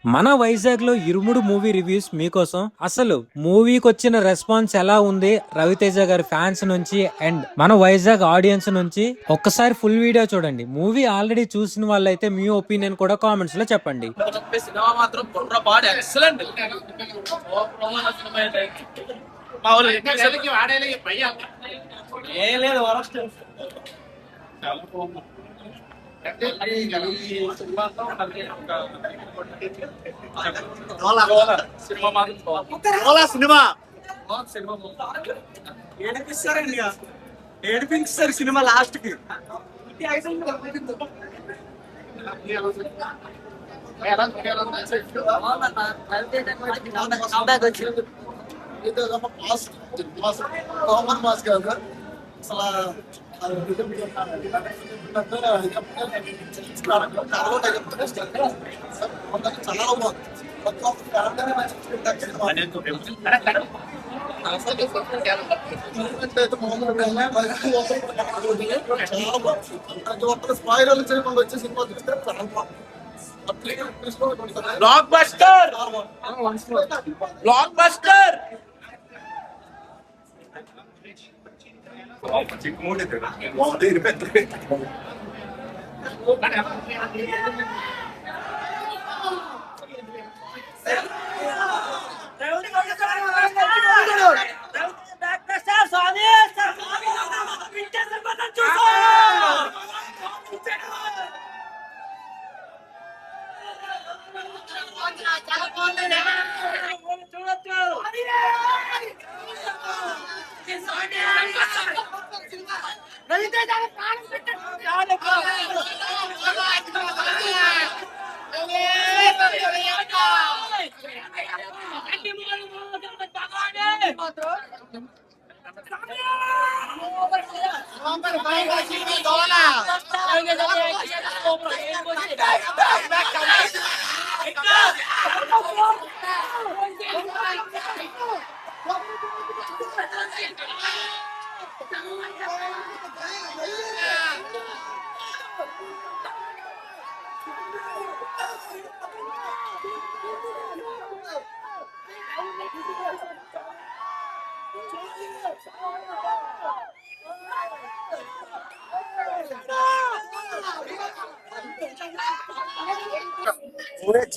మన వైజాగ్ లో ఇరుముడు movie reviews మీకోసం. అసలు మూవీకి వచ్చిన రెస్పాన్స్ ఎలా ఉంది రవితేజ గారి ఫ్యాన్స్ నుంచి అండ్ మన వైజాగ్ ఆడియన్స్ నుంచి, ఒక్కసారి ఫుల్ వీడియో చూడండి. మూవీ ఆల్రెడీ చూసిన వాళ్ళైతే మీ ఒపీనియన్ కూడా కామెంట్స్ లో చెప్పండి. సినిమా మాత్రం బుర్రపాడు ఎక్సలెంట్. ఏం లేదు వరస్ట్. ఏడిపిస్తారు సినిమా లాస్ట్ కి. Blockbuster, blockbuster.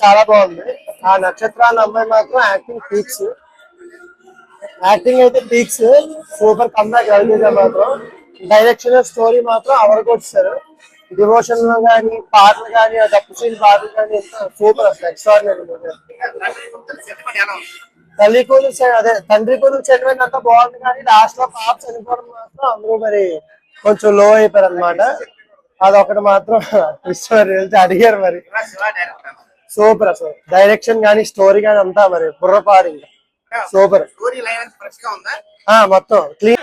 చాలా బాగుంది. ఆ నక్షత్రాల అమ్మాయి మాత్రం యాక్టింగ్ పీక్స్, యాక్టింగ్ అయితే పీక్స్. Super comeback. రవితేజ మాత్రం డైరెక్షన్ స్టోరీ మాత్రం అవరకొచ్చారు. డివోషన్ లో కానీ పాటలు కానీ ఆ డప్పు సీన్ పాటలు కానీ సూపర్ అసలు ఎక్స్ట్రాడినరీ. తండ్రి కూతురు సెంటిమెంట్ అంతా బాగుంది కానీ లాస్ట్ లో పాప చనిపోవడం మాత్రం అందరూ మరి కొంచెం లో అయిపోయారు అనమాట. అదొకటి మాత్రం అడిగారు మరి. సూపర్ అసలు డైరెక్షన్ గానీ స్టోరీ గానీ అంతా మరి బుర్రపాడు. ఇంకా సూపర్ మొత్తం క్లీన్.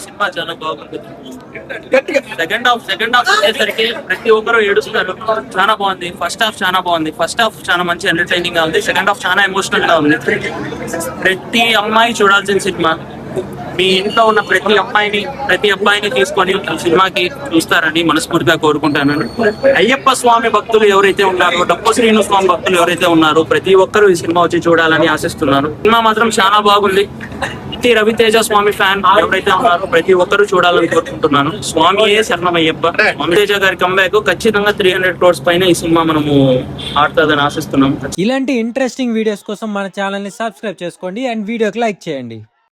సినిమా చాలా బాగుంది. సెకండ్ హాఫ్ వచ్చేసరికి ప్రతి ఒక్కరు ఏడుస్తారు. చాలా బాగుంది. ఫస్ట్ హాఫ్ చాలా బాగుంది. ఫస్ట్ హాఫ్ చాలా మంచి ఎంటర్టైనింగ్ గా ఉంది. సెకండ్ హాఫ్ చాలా ఎమోషనల్ గా ఉంది. ప్రతి అమ్మాయి చూడాల్సిన సినిమా. మీ ఇంట్లో ఉన్న ప్రతి అబ్బాయిని తీసుకొని సినిమాకి చూస్తారని మనస్ఫూర్తిగా కోరుకుంటాను. అయ్యప్ప స్వామి భక్తులు ఎవరైతే ఉన్నారో, డప్పు శ్రీను స్వామి భక్తులు ఎవరైతే ఉన్నారో ప్రతి ఒక్కరు ఈ సినిమా వచ్చి చూడాలని ఆశిస్తున్నాను. సినిమా మాత్రం చాలా బాగుంది. రవితేజ స్వామి ఫ్యాన్ ఎవరైతే ఉన్నారో ప్రతి ఒక్కరు చూడాలని కోరుకుంటున్నాను. స్వామియే శరణమయ్యప్ప. రవితేజ గారి కంబ్యాక్ ఖచ్చితంగా 300 crores పైన ఈ సినిమా మనము ఆడుతుందని ఆశిస్తున్నాం. ఇలాంటి ఇంట్రెస్టింగ్ వీడియోస్ కోసం మన ఛానల్ ని సబ్స్క్రైబ్ చేసుకోండి అండ్ వీడియోకి లైక్ చేయండి.